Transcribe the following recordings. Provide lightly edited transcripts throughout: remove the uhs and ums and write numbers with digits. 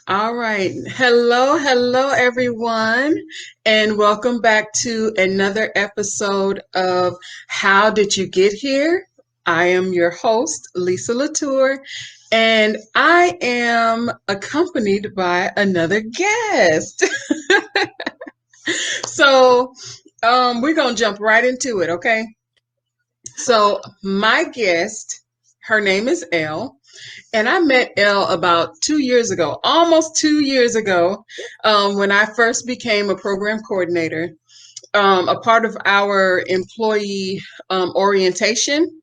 All right. Hello, everyone, and welcome back to another episode of How Did You Get Here? I am your host, Lisa Lauture, and I am accompanied by another guest. So, we're going to jump right into it, okay? So, my guest, her name is Elle. And I met Elle about 2 years ago, almost 2 years ago, when I first became a program coordinator. A part of our employee orientation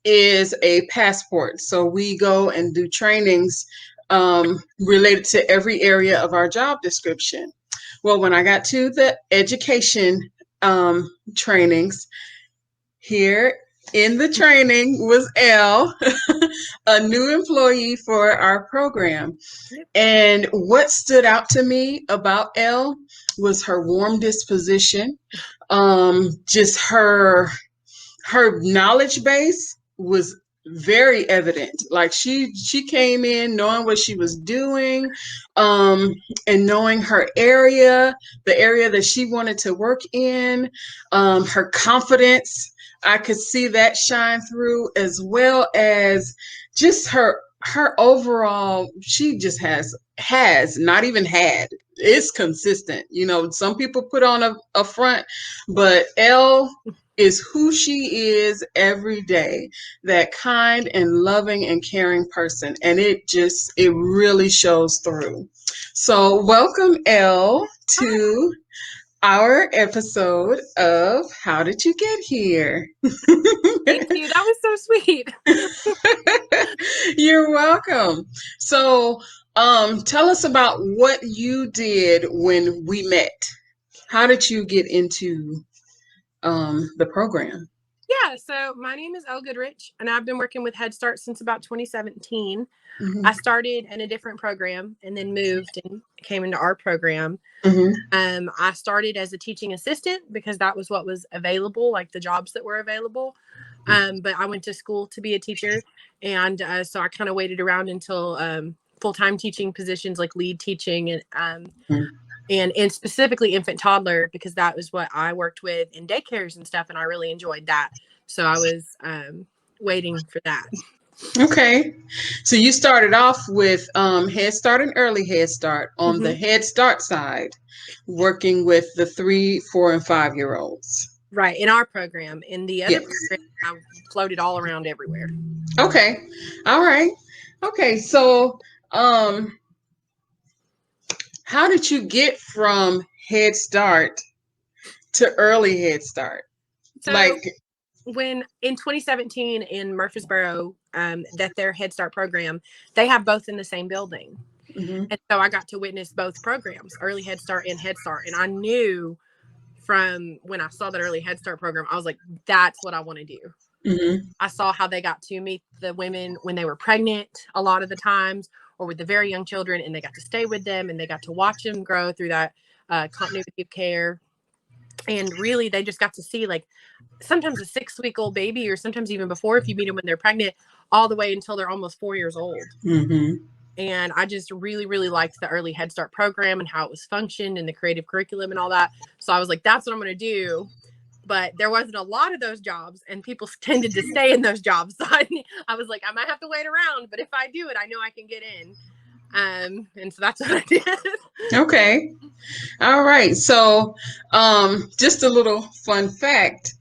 is a passport. So we go and do trainings related to every area of our job description. Well, when I got to the education trainings, here in the training was Elle, a new employee for our program. Yep. And what stood out to me about Elle was her warm disposition. Just her knowledge base was very evident. Like she came in knowing what she was doing, um, and knowing her area, the area that she wanted to work in, her confidence. I could see that shine through, as well as just her overall. She just has not even had. It's consistent. You know, some people put on a front, but Elle is who she is every day, that kind and loving and caring person. And it really shows through. So welcome, Elle, Hi. to our episode of How Did You Get Here? Thank you. That was so sweet. You're welcome. So, tell us about what you did when we met. How did you get into the program? Yeah, so my name is Elle Goodrich, and I've been working with Head Start since about 2017. Hmm. I started in a different program and then moved and came into our program. Hmm. I started as a teaching assistant because that was what was available, like the jobs that were available. But I went to school to be a teacher, and so I kind of waited around until full-time teaching positions like lead teaching and specifically infant toddler, because that was what I worked with in daycares and stuff, and I really enjoyed that. So I was waiting for that. Okay. So you started off with Head Start and Early Head Start on the Hmm. Head Start side, working with the 3, 4, and 5-year olds. Right, in our program. In the other Yes. program, I floated all around everywhere. Okay. All right. Okay. So, how did you get from Head Start to Early Head Start? So Like, when in 2017 in Murfreesboro, that their Head Start program, they have both in the same building. mhm, And so I got to witness both programs, Early Head Start and Head Start. And I knew from when I saw that Early Head Start program, I was like, that's what I want to do. mhm, I saw how they got to meet the women when they were pregnant a lot of the times, or with the very young children, and they got to stay with them and they got to watch them grow through that continuity of care. And really, they just got to see, like, sometimes a 6-week-old baby, or sometimes even before, if you meet them when they're pregnant, all the way until they're almost 4 years old. mhm. And I just really, really liked the Early Head Start program and how it was functioned and the creative curriculum and all that. So I was like, that's what I'm going to do. But there wasn't a lot of those jobs, and people tended to stay in those jobs. So I was like, I might have to wait around, but if I do it, I know I can get in. And so that's what I did. Okay. All right. So, just a little fun fact.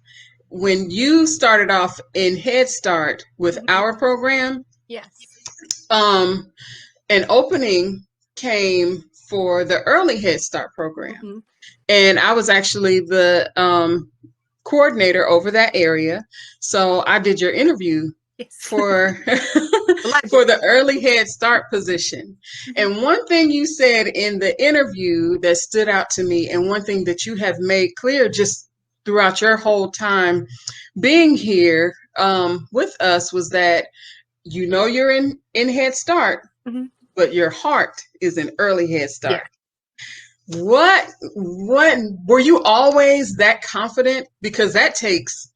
When you started off in Head Start with our program, Yes. um, an opening came for the Early Head Start program. Hmm. And I was actually the coordinator over that area. So I did your interview Yes. for for Allegedly. the Early Head Start position. Hmm. And one thing you said in the interview that stood out to me, and one thing that you have made clear just throughout your whole time being here with us, was that you're in Head Start, Hmm. but your heart is in Early Head Yeah. Start. What were you always that confident? Because that takes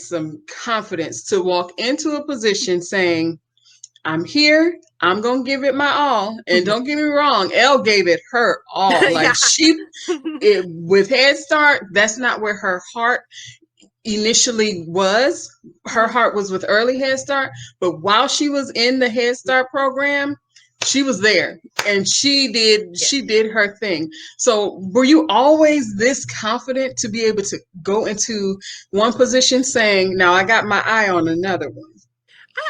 some confidence to walk into a position saying, I'm here. I'm going to give it my all. And don't get me wrong, Elle gave it her all. Like Yeah. with Head Start, that's not where her heart initially was. Her heart was with early Head Start, but while she was in the Head Start program, she was there and she did her thing. So were you always this confident to be able to go into one position saying, now I got my eye on another one?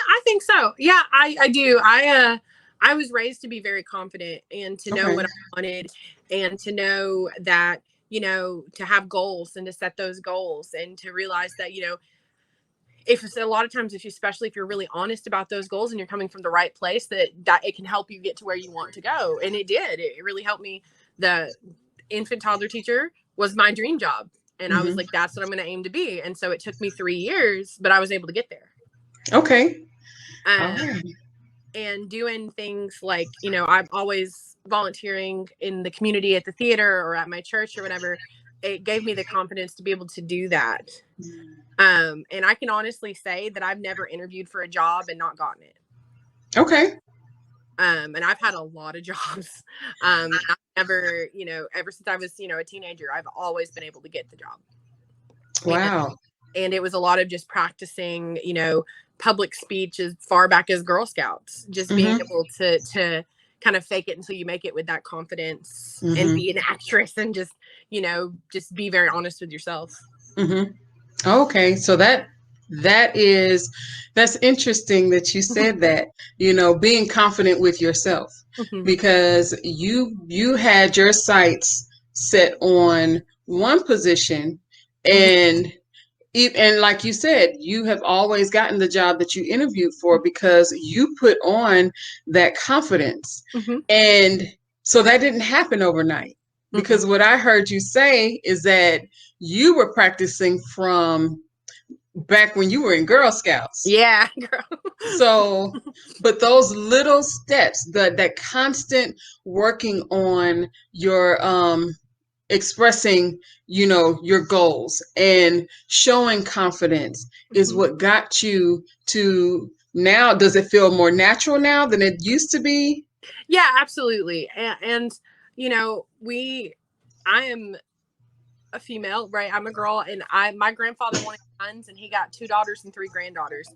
I think so. Yeah, I do. I was raised to be very confident and to know Okay. what I wanted and to know that, you know, to have goals and to set those goals and to realize that, you know, if it's a lot of times, if you, especially if you're really honest about those goals and you're coming from the right place, that it can help you get to where you want to go. And it did. It really helped me. The infant toddler teacher was my dream job. And I was like, that's what I'm going to aim to be. And so it took me 3 years, but I was able to get there. Okay. And doing things like, you know, I'm always volunteering in the community at the theater or at my church or whatever. It gave me the confidence to be able to do that. And I can honestly say that I've never interviewed for a job and not gotten it. Okay. And I've had a lot of jobs. I've never, you know, ever since I was, you know, a teenager, I've always been able to get the job. Wow. And it was a lot of just practicing, you know, public speech as far back as Girl Scouts, just being able to kind of fake it until you make it with that confidence and be an actress and just, you know, just be very honest with yourself. Okay. So that's interesting that you said that, you know, being confident with yourself, because you had your sights set on one position, and like you said, you have always gotten the job that you interviewed for because you put on that confidence. And so that didn't happen overnight, because what I heard you say is that you were practicing from back when you were in Girl Scouts. Yeah, girl. So, but those little steps, that constant working on your expressing, you know, your goals and showing confidence is what got you to now. Does it feel more natural now than it used to be? Yeah, absolutely. And you know, I am a female, right? I'm a girl, and my grandfather wanted sons, and he got 2 daughters and 3 granddaughters.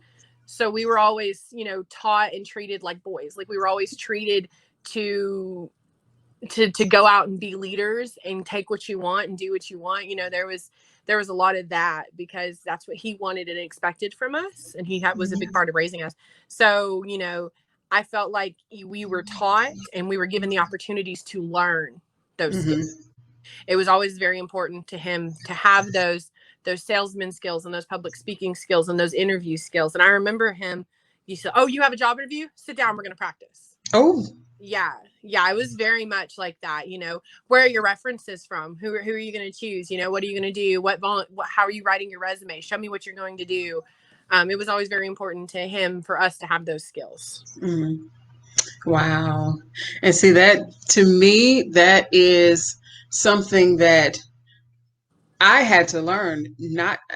So we were always, you know, taught and treated like boys. Like we were always treated to go out and be leaders and take what you want and do what you want. You know, there was a lot of that because that's what he wanted and expected from us, and was a big part of raising us. So, you know, I felt like we were taught and we were given the opportunities to learn those skills. It was always very important to him to have those salesman skills and those public speaking skills and those interview skills. And I remember him, he said, "Oh, you have a job interview? Sit down, we're going to practice." Oh, yeah, it was very much like that. You know, where are your references from? Who are you going to choose? You know, what are you going to do? How are you writing your resume? Show me what you're going to do. It was always very important to him for us to have those skills. Wow. And see, that to me, that is something that I had to learn.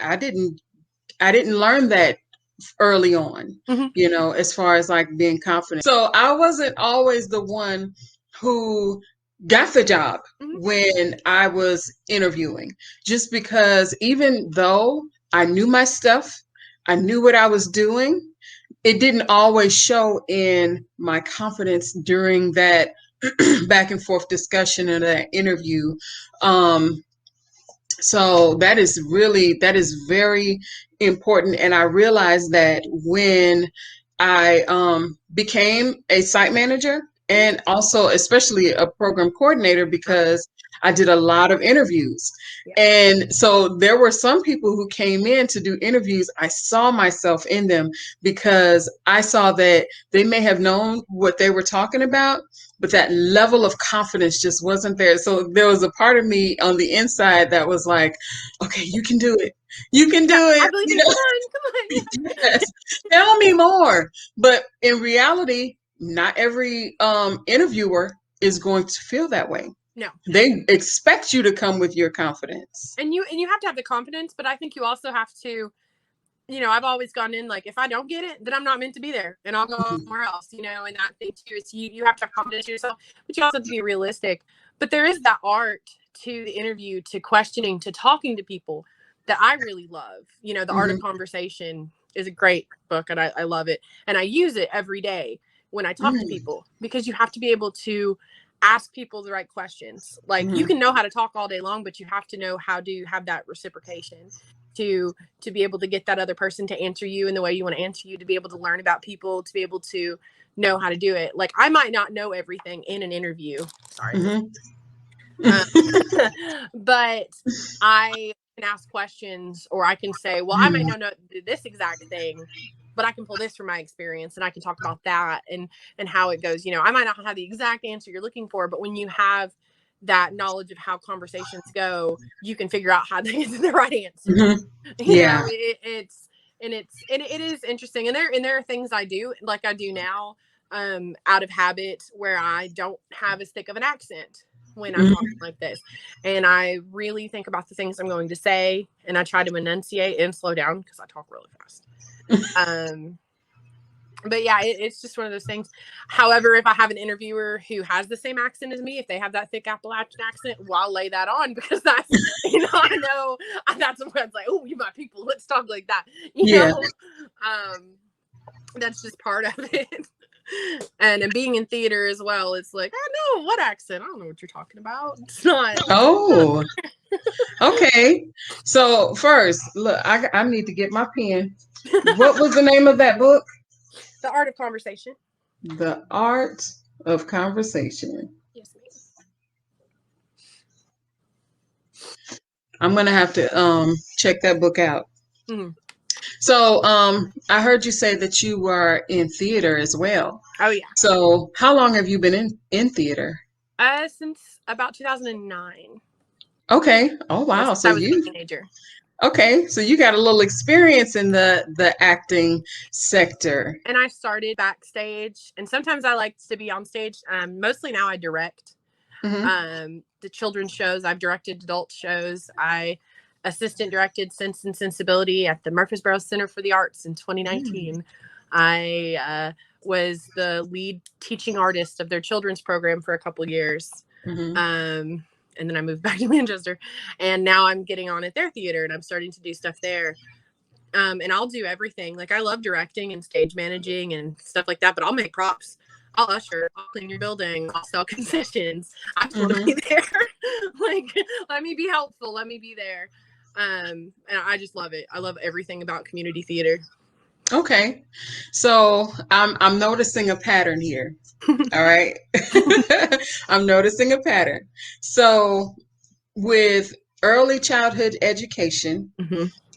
I didn't learn that early on, you know, as far as like being confident. So I wasn't always the one who got the job when I was interviewing, just because even though I knew my stuff, I knew what I was doing, it didn't always show in my confidence during that back and forth discussion and that interview. So that is very important. And I realized that when I became a site manager and also especially a program coordinator, because I did a lot of interviews. And so there were some people who came in to do interviews. I saw myself in them because I saw that they may have known what they were talking about, but that level of confidence just wasn't there. So there was a part of me on the inside that was like, okay, you can do it. You can do it. I believe come on. Yes. Tell me more. But in reality, not every interviewer is going to feel that way. No. They expect you to come with your confidence. And you have to have the confidence, but I think you also have to I've always gone in like, if I don't get it, then I'm not meant to be there, and I'll go somewhere else. And that thing too is you have to have confidence in yourself, but you also have to be realistic. But there is that art to the interview, to questioning, to talking to people that I really love. The Art of Conversation is a great book, and I love it, and I use it every day when I talk to people, because you have to be able to ask people the right questions. Like, you can know how to talk all day long, but you have to know how to have that reciprocation to be able to get that other person to answer you in the way you want to answer you, to be able to learn about people, to be able to know how to do it. Like, I might not know everything in an interview. Sorry. But I can ask questions, or I can say, well, I might not know this exact thing, but I can pull this from my experience, and I can talk about that and how it goes. I might not have the exact answer you're looking for, but when you have that knowledge of how conversations go, you can figure out how to get to the right answer. It is interesting. And there are things I do, like I do now, out of habit, where I don't have as thick of an accent when I'm talking like this. And I really think about the things I'm going to say, and I try to enunciate and slow down, because I talk really fast. But yeah, it's just one of those things. However, if I have an interviewer who has the same accent as me, if they have that thick Appalachian accent, well, I'll lay that on, because that's, I know that's when it's like, oh, you my people, let's talk like that. That's just part of it. And being in theater as well, it's like, I know what accent. I don't know what you're talking about. It's not. Oh, okay. So first, look, I need to get my pen. What was the name of that book? The Art of Conversation. The Art of Conversation. Yes, ma'am. I'm gonna have to check that book out. So I heard you say that you were in theater as well. Oh yeah. So how long have you been in theater? Since about 2009. Okay. Oh wow. So I was a teenager. Okay, so you got a little experience in the acting sector. And I started backstage, and sometimes I like to be on stage. Mostly now I direct. The children's shows. I've directed adult shows. I assistant directed Sense and Sensibility at the Murfreesboro Center for the Arts in 2019. I was the lead teaching artist of their children's program for a couple years. And then I moved back to Manchester, and now I'm getting on at their theater, and I'm starting to do stuff there. And I'll do everything. Like, I love directing and stage managing and stuff like that, but I'll make props. I'll usher. I'll clean your building. I'll sell concessions. I just want to be there. Like, let me be helpful. Let me be there. And I just love it. I love everything about community theater. Okay. So I'm noticing a pattern here. All right. I'm noticing a pattern. So with early childhood education,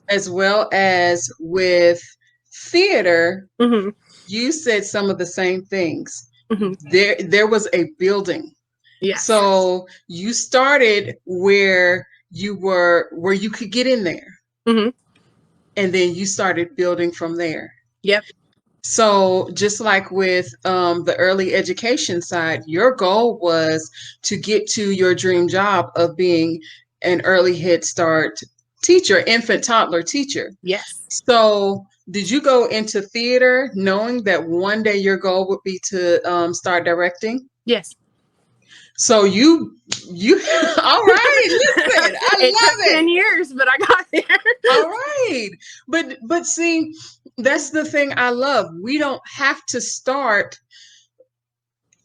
as well as with theater, you said some of the same things. There was a building. Yes. So you started where you could get in there. And then you started building from there. Yep. So just like with the early education side, your goal was to get to your dream job of being an early Head Start teacher, infant toddler teacher. Yes. So did you go into theater knowing that one day your goal would be to start directing? Yes. So you all right, listen, I love it. It took 10 years, but I got there. All right. But see, that's the thing I love. We don't have to start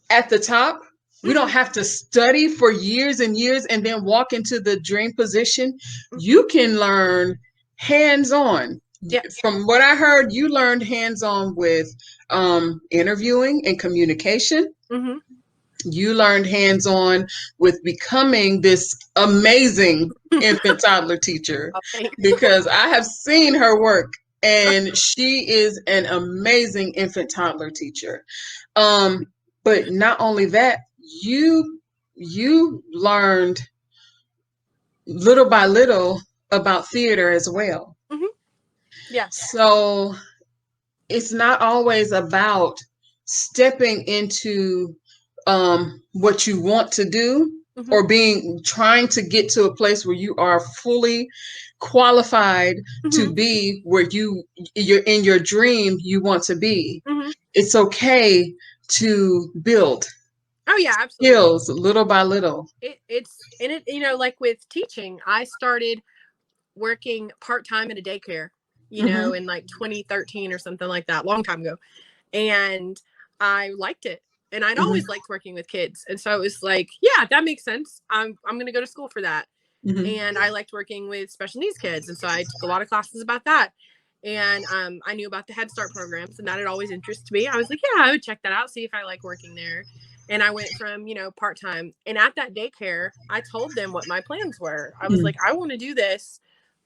at the top. We don't have to study for years and years and then walk into the dream position. You can learn hands-on. Yes. From what I heard, you learned hands-on with interviewing and communication. You learned hands-on with becoming this amazing infant toddler teacher, because I have seen her work, and she is an amazing infant toddler teacher. But not only that, you learned little by little about theater as well. Yeah. So it's not always about stepping into what you want to do. Mm-hmm. or trying to get to a place where you are fully qualified Mm-hmm. to be where you're in your dream you want to be. Mm-hmm. It's okay to build Oh yeah, absolutely. skills little by little. It's and it, like with teaching, I started working part-time at a daycare, Mm-hmm. in like 2013 or something like that, long time ago. And I liked it. And I'd Mm-hmm. always liked working with kids. And so it was like, yeah, that makes sense. I'm going to go to school for that. Mm-hmm. And I liked working with special needs kids. And so I took a lot of classes about that. And I knew about the Head Start programs, and that had always interested me. I was like, yeah, I would check that out, see if I like working there. And I went from, part time. And at that daycare, I told them what my plans were. I was like, I want to do this,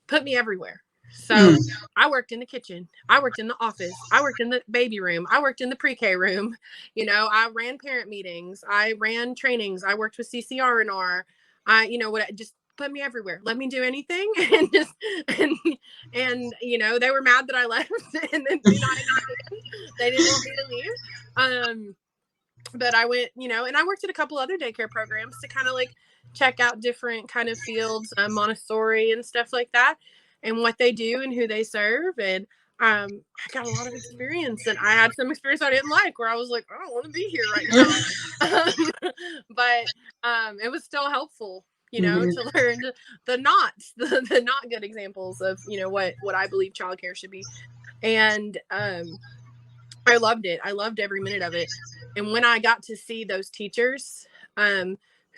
put me everywhere. So Mm-hmm. I worked in the kitchen. I worked in the office. I worked in the baby room. I worked in the pre-K room. I ran parent meetings. I ran trainings. I worked with CCR&R. Just put me everywhere. Let me do anything. And they were mad that I left and then do not understand. They didn't want me to leave. But I went, and I worked at a couple other daycare programs to kind of like check out different kind of fields, Montessori and stuff like that, and what they do and who they serve. And I got a lot of experience, and I had some experience I didn't like, where I was like, I don't want to be here right now. But it was still helpful, Mm-hmm. to learn the knots, the not good examples of, what I believe childcare should be. And I loved it. I loved every minute of it. And when I got to see those teachers,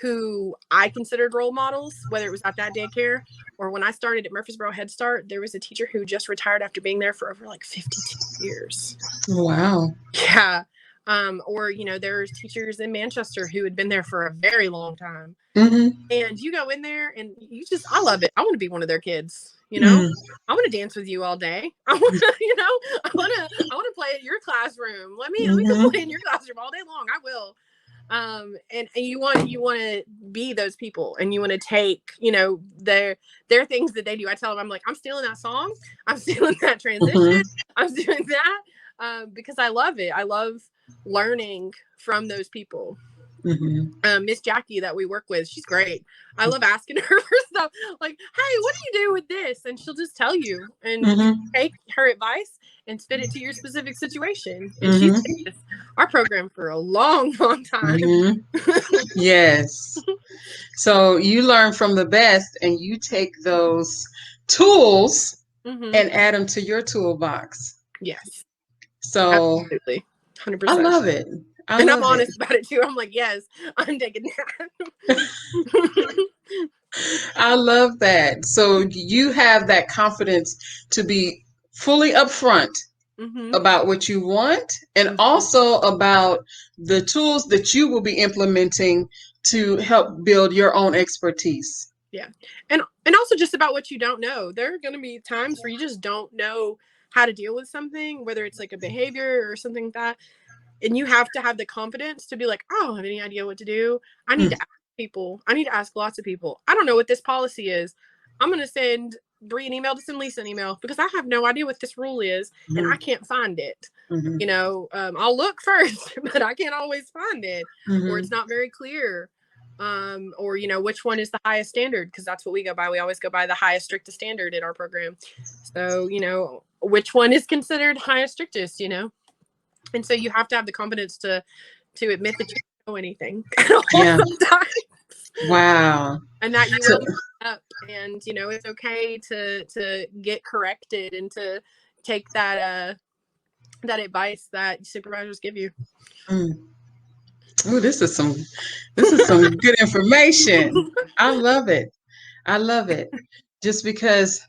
who I considered role models, whether it was at that daycare or when I started at Murfreesboro Head Start, there was a teacher who just retired after being there for over like 52 years. Wow. Yeah. Or, there's teachers in Manchester who had been there for a very long time. Mm-hmm. And you go in there and I love it. I want to be one of their kids, Mm-hmm. I want to dance with you all day. I want to, I want to play at your classroom. Let me go play in your classroom all day long. I will. And you want to be those people, and you want to take, their things that they do. I tell them, I'm like, I'm stealing that song. I'm stealing that transition. I'm doing that. Because I love it. I love learning from those people. Mm-hmm. Miss Jackie that we work with, she's great. I love asking her for stuff like, hey, what do you do with this? And she'll just tell you, and you Mm-hmm. take her advice and fit it to your specific situation. And she's Mm-hmm. been with our program for a long, long time. Mm-hmm. Yes. So you learn from the best and you take those tools Mm-hmm. and add them to your toolbox. Yes, So absolutely, I 100%. love it. I And I'm love it. honest about it too. I'm like, yes, I'm taking that. I love that. So you have that confidence to be fully upfront Mm-hmm. about what you want and Mm-hmm. also about the tools that you will be implementing to help build your own expertise. Yeah. And also just about what you don't know. There are going to be times where you just don't know how to deal with something, whether it's like a behavior or something like that. And you have to have the confidence to be like, I don't have any idea what to do. I need Mm, to ask people. I need to ask lots of people. I don't know what this policy is. I'm going to send Bree an email to send Lisa an email because I have no idea what this rule is and I mhm, can't find it. mhm, I'll look first, but I can't always find it, or mhm, it's not very clear. Or which one is the highest standard, because that's what we go by. We always go by the highest strictest standard in our program. So which one is considered highest strictest, and so you have to have the confidence to admit that you don't know anything yeah. sometimes, Wow. and that you So, will mess up, and it's okay to get corrected and to take that advice that supervisors give you. mm. Ooh, this is some good information. I love it. I love it. Just because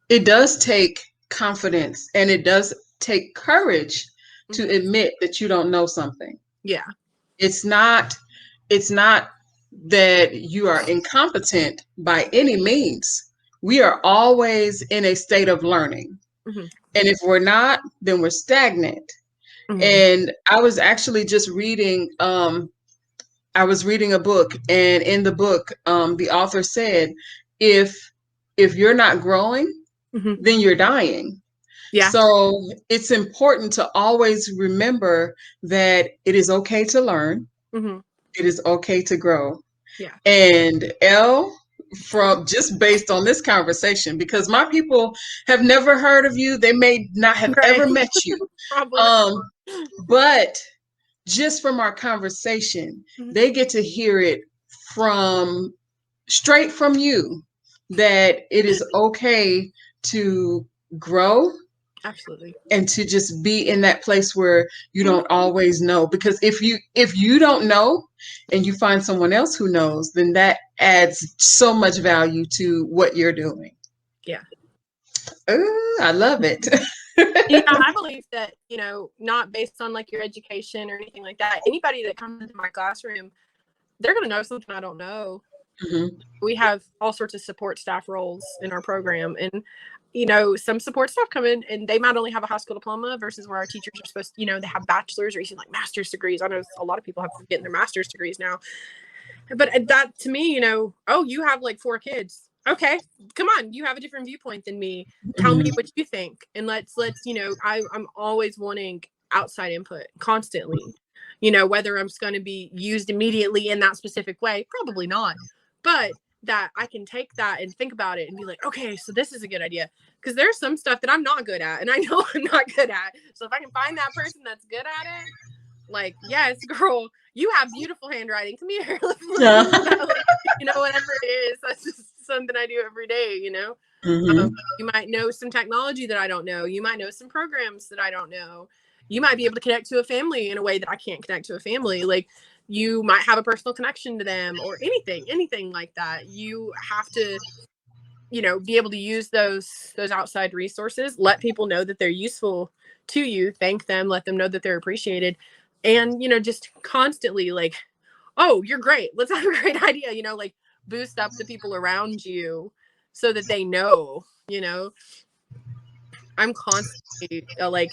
it does take confidence and it does take courage to Mhm. admit that you don't know something. Yeah. It's not it's not that you are incompetent by any means. We are always in a state of learning. Hmm. And if we're not, then we're stagnant. Hmm. And I was actually just reading I was reading a book, and in the book the author said if you're not growing, Hmm. then you're dying. Yeah. So it's important to always remember that it is okay to learn. Hmm. It is okay to grow. Yeah. And Elle, from just based on this conversation, because my people have never heard of you, they may not have Right. ever met you. Probably not. Um, but just from our conversation, Mhm. they get to hear it from straight from you that it is okay to grow Absolutely. and to just be in that place where you Mhm. don't always know, because if you don't know and you find someone else who knows, then that adds so much value to what you're doing. Yeah. Ooh, I love it. I believe that, not based on like your education or anything like that, anybody that comes into my classroom, they're going to know something I don't know. Mhm. We have all sorts of support staff roles in our program. And, some support staff come in and they might only have a high school diploma versus where our teachers are supposed to, they have bachelor's or even like master's degrees. I know a lot of people have getting their master's degrees now. But that to me, oh, you have like 4 kids. Okay, come on, you have a different viewpoint than me. Tell me Mhm. what you think, and let's I'm always wanting outside input constantly. Whether I'm going to be used immediately in that specific way, probably not, but that I can take that and think about it and be like, okay, so this is a good idea, because there's some stuff that I'm not good at, and I know I'm not good at. So if I can find that person that's good at it, like, yes, girl, you have beautiful handwriting. Come here. Like, whatever it is. That's just something I do every day. Mhm. You might know some technology that I don't know. You might know some programs that I don't know. You might be able to connect to a family in a way that I can't connect to a family. Like, you might have a personal connection to them or anything like that. You have to, be able to use those outside resources, let people know that they're useful to you, thank them, let them know that they're appreciated. And, just constantly like, oh, you're great. Let's have a great idea, like boost up the people around you so that they know, I'm constantly like,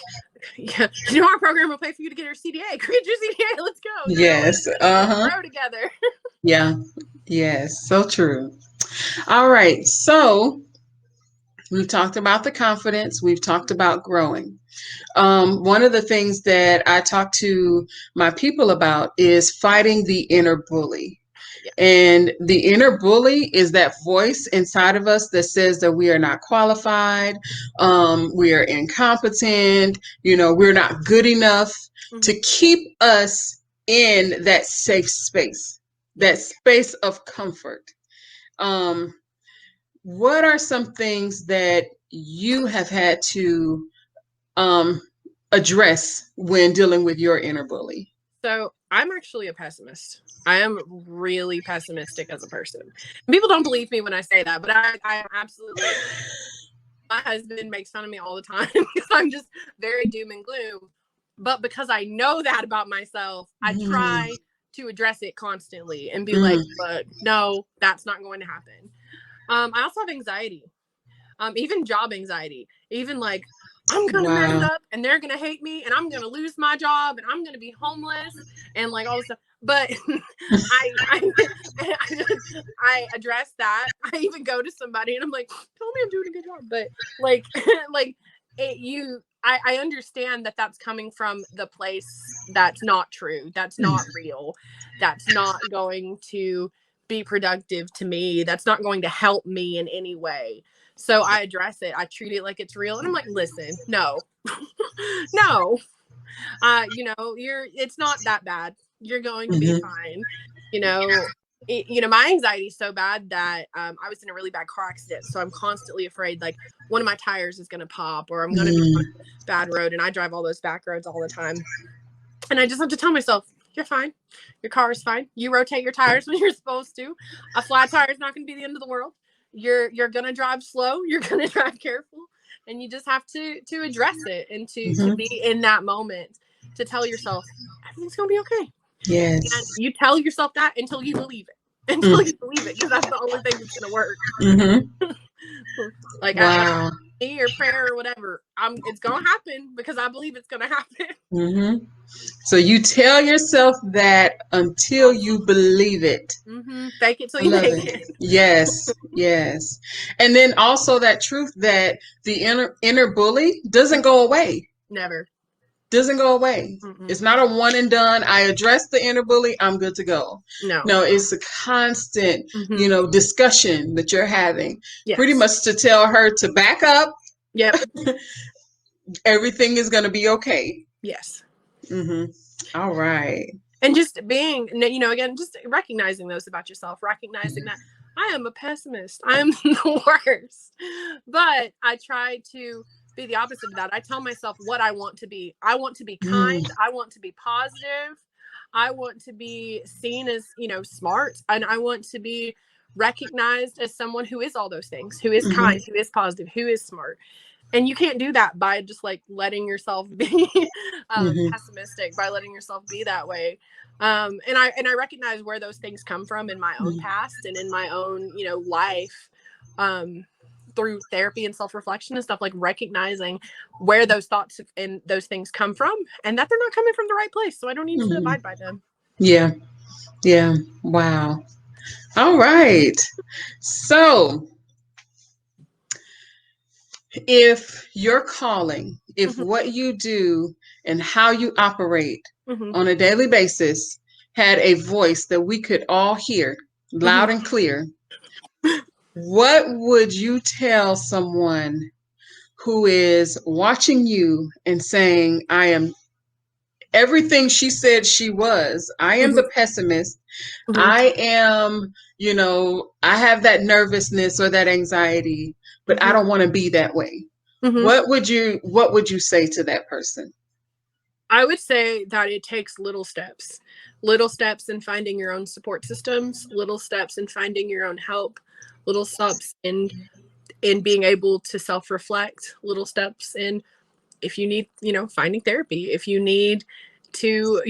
yeah, our program will pay for you to get your CDA. Create your CDA. Let's go. Yes. Let's Uh-huh. grow together. Yeah. Yes. So true. All right. So we've talked about the confidence. We've talked about growing. One of the things that I talk to my people about is fighting the inner bully. Yeah. And the inner bully is that voice inside of us that says that we are not qualified, we are incompetent, we're not good enough, Mm-hmm. to keep us in that safe space, Yeah. that space of comfort. Um, what are some things that you have had to um, address when dealing with your inner bully? So I'm actually a pessimist. I am really pessimistic as a person. People don't believe me when I say that, but I am absolutely. My husband makes fun of me all the time because I'm just very doom and gloom. But because I know that about myself, I Mm, try to address it constantly and be like, mm, look, no, that's not going to happen. I also have anxiety, even job anxiety, even like, I'm gonna mess wow. up and they're gonna hate me and I'm gonna lose my job and I'm gonna be homeless and like all this stuff. But I address that. I even go to somebody and I'm like, tell me I'm doing a good job. But like like I understand that that's coming from the place that's not true, that's not real, that's not going to be productive to me, that's not going to help me in any way. So I address it. I treat it like it's real. And I'm like, listen, no, no, it's not that bad. You're going to be Mhm. fine. You know, my anxiety is so bad that I was in a really bad car accident. So I'm constantly afraid like one of my tires is going to pop or I'm going to be on Mm, a bad road. And I drive all those back roads all the time. And I just have to tell myself, you're fine. Your car is fine. You rotate your tires when you're supposed to. A flat tire is not going to be the end of the world. You're going to drive slow. You're going to drive careful. And you just have to address it and to mhm. be in that moment, to tell yourself everything's going to be okay. And Yes. you tell yourself that until you believe it. Mm, Until you believe it, because that's the only thing that's going to work. mhm. Like Wow. or prayer or whatever, it's going to happen because I believe it's going to happen. Mhm. So you tell yourself that until you believe it. Fake it till I you love make it. it. Yes, yes. And then also that truth that the inner bully doesn't go away. Never. doesn't go away. Mm-mm. It's not a one and done. I address the inner bully, I'm good to go. No. No, it's a constant, discussion that you're having, pretty Yes. much to tell her to back up. Yep. Everything is going to be okay. Yes. All right. And just being, again, just recognizing those about yourself, recognizing that I am a pessimist. I am the worst. But I try to be the opposite of that. I tell myself what I want to be. I want to be kind. I want to be positive. I want to be seen as, smart. And I want to be recognized as someone who is all those things, who is kind, who is positive, who is smart. And you can't do that by just like letting yourself be pessimistic, by letting yourself be that way. And I recognize where those things come from in my own past and in my own, life, through therapy and self-reflection and stuff, like recognizing where those thoughts and those things come from and that they're not coming from the right place. So I don't need to abide by them. Yeah. Yeah. Wow. All right. So if your calling, if what you do and how you operate on a daily basis had a voice that we could all hear loud and clear, what would you tell someone who is watching you and saying, I am everything she said she was? I am the pessimist. I am, I have that nervousness or that anxiety, but I don't want to be that way. What would you say to that person? I would say that it takes little steps in finding your own support systems, little steps in finding your own help, little steps in being able to self-reflect, little steps in, if you need, finding therapy, if you need to,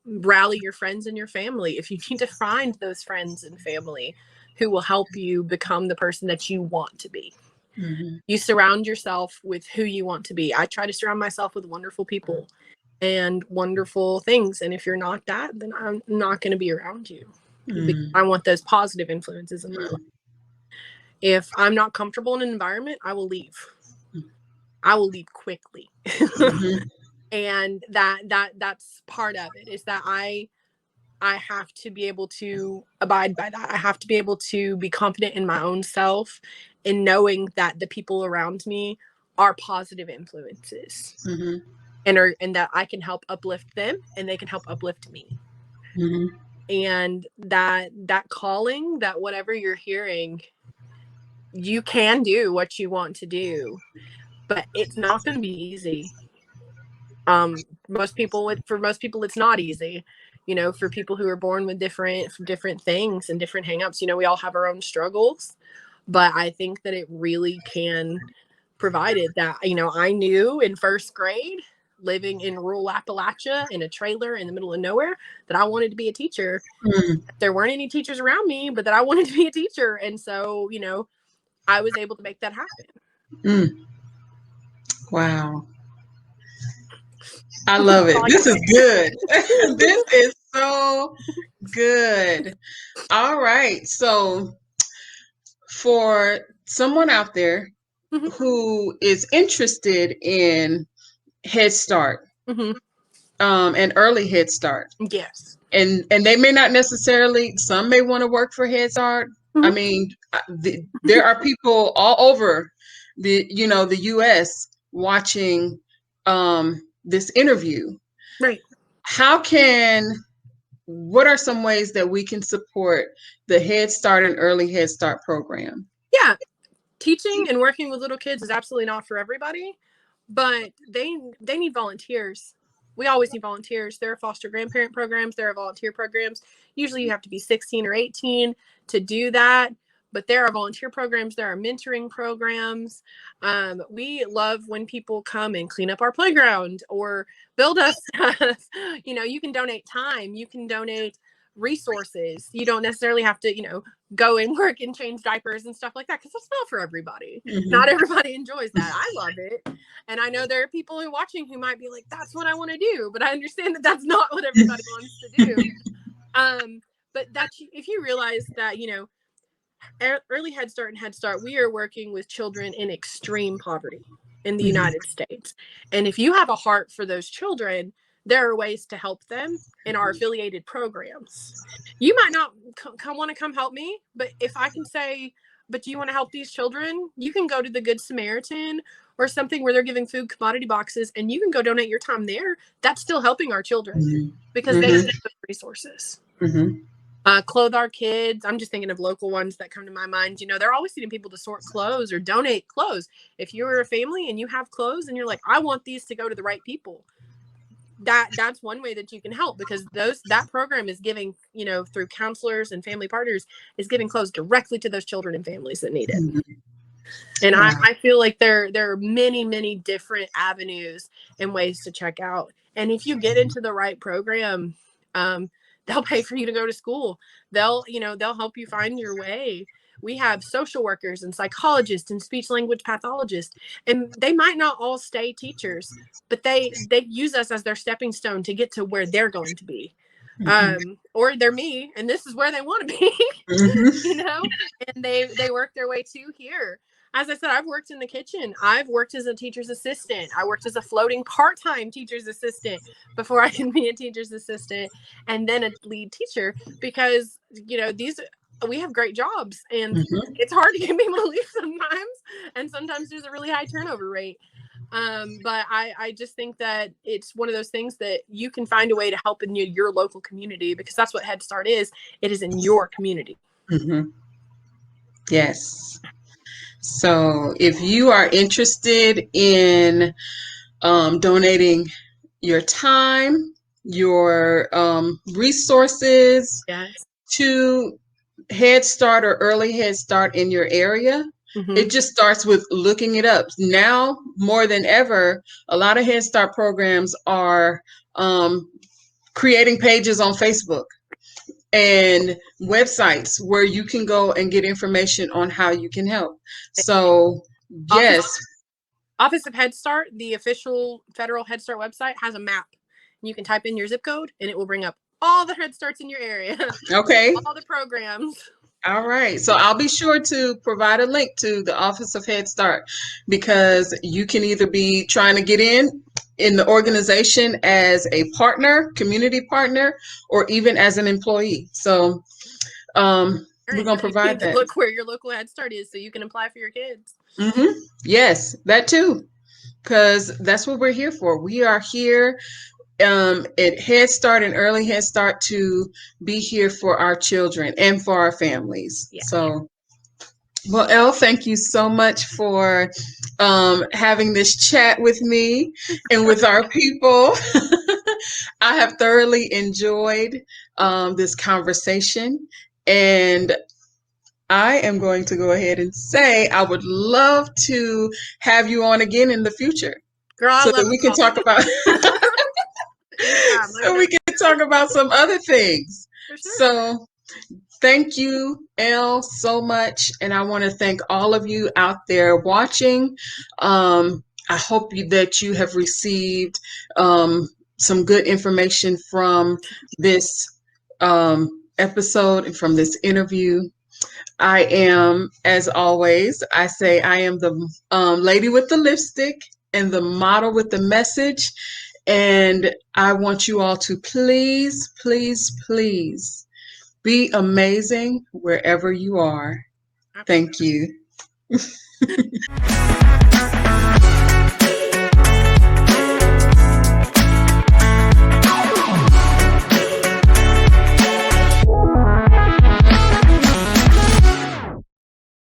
rally your friends and your family, if you need to find those friends and family who will help you become the person that you want to be. You surround yourself with who you want to be. I try to surround myself with wonderful people and wonderful things. And if you're not that, then I'm not going to be around you. I want those positive influences in my life. If I'm not comfortable in an environment, I will leave. I will leave quickly. And that's part of it, is that I have to be able to abide by that. I have to be able to be confident in my own self and knowing that the people around me are positive influences. And that I can help uplift them and they can help uplift me. And that calling, that whatever you're hearing, you can do what you want to do, but it's not going to be easy. For most people, it's not easy. For people who are born with different things and different hangups, we all have our own struggles, but I think that it really can provide it. That, I knew in first grade, living in rural Appalachia in a trailer in the middle of nowhere, that I wanted to be a teacher. There weren't any teachers around me, but that I wanted to be a teacher. And so, I was able to make that happen. Wow. I love it. This is good. This is so good. All right. So for someone out there who is interested in Head Start, and early Head Start. Yes. And they may not necessarily, some may want to work for Head Start. I mean, there are people all over the US watching this interview. Right. What are some ways that we can support the Head Start and early Head Start program? Yeah. Teaching and working with little kids is absolutely not for everybody, but they need volunteers. We always need volunteers. There are foster grandparent programs. There are volunteer programs. Usually you have to be 16 or 18 to do that. But there are volunteer programs. There are mentoring programs. We love when people come and clean up our playground or build us stuff. You can donate time. You can donate resources. You don't necessarily have to, go and work and change diapers and stuff like that, because that's not for everybody. Not everybody enjoys that. I love it. And I know there are people who are watching who might be like, that's what I want to do. But I understand that that's not what everybody wants to do. But if you realize that, early Head Start and Head Start, we are working with children in extreme poverty. in the Mhm. United States. And if you have a heart for those children, there are ways to help them in our affiliated programs. You might not want to come help me, but if I can say, but do you want to help these children? You can go to the Good Samaritan or something where they're giving food commodity boxes, and you can go donate your time there. That's still helping our children Mhm. because they need those resources. Mhm. Clothe our kids. I'm just thinking of local ones that come to my mind. You know, they're always needing people to sort clothes or donate clothes. If you're a family and you have clothes and you're like, I want these to go to the right people, that's one way that you can help, because that program is giving, you know, through counselors and family partners, is giving clothes directly to those children and families that need it. Mhm. And Wow. I feel like there are many, many different avenues and ways to check out. And if you get into the right program, they'll pay for you to go to school. They'll help you find your way. We have social workers and psychologists and speech language pathologists, and they might not all stay teachers, but they use us as their stepping stone to get to where they're going to be. Or they're me, and this is where they want to be. You know, and they work their way to here. As I said, I've worked in the kitchen. I've worked as a teacher's assistant. I worked as a floating part-time teacher's assistant before I can be a teacher's assistant and then a lead teacher, because, you know, we have great jobs, and it's hard to get people to leave sometimes. And sometimes there's a really high turnover rate. But I just think that it's one of those things that you can find a way to help in your local community, because that's what Head Start is. It is in your community. Yes. So if you are interested in donating your time, your resources Yes. to Head Start or Early Head Start in your area, it just starts with looking it up. Now, more than ever, a lot of Head Start programs are creating pages on Facebook and websites where you can go and get information on how you can help. So, yes. Office of Head Start, the official federal Head Start website, has a map. You can type in your zip code and it will bring up all the Head Starts in your area. Okay. All the programs. All right. So I'll be sure to provide a link to the Office of Head Start, because you can either be trying to get in the organization as a partner, community partner, or even as an employee. So we're going to provide that. Look where your local Head Start is so you can apply for your kids. Yes, that too, because that's what we're here for. We are here at Head Start and Early Head Start to be here for our children and for our families. Yeah. So, well, Elle, thank you so much for having this chat with me and with our people. I have thoroughly enjoyed this conversation, and I am going to go ahead and say I would love to have you on again in the future. Girl, so that we can talk about so we can talk about some other things. For sure. So thank you, Elle, so much. And I want to thank all of you out there watching. I hope that you have received some good information from this episode and from this interview. I am, as always, I say I am the lady with the lipstick and the model with the message. And I want you all to please, please, please be amazing wherever you are. Thank you.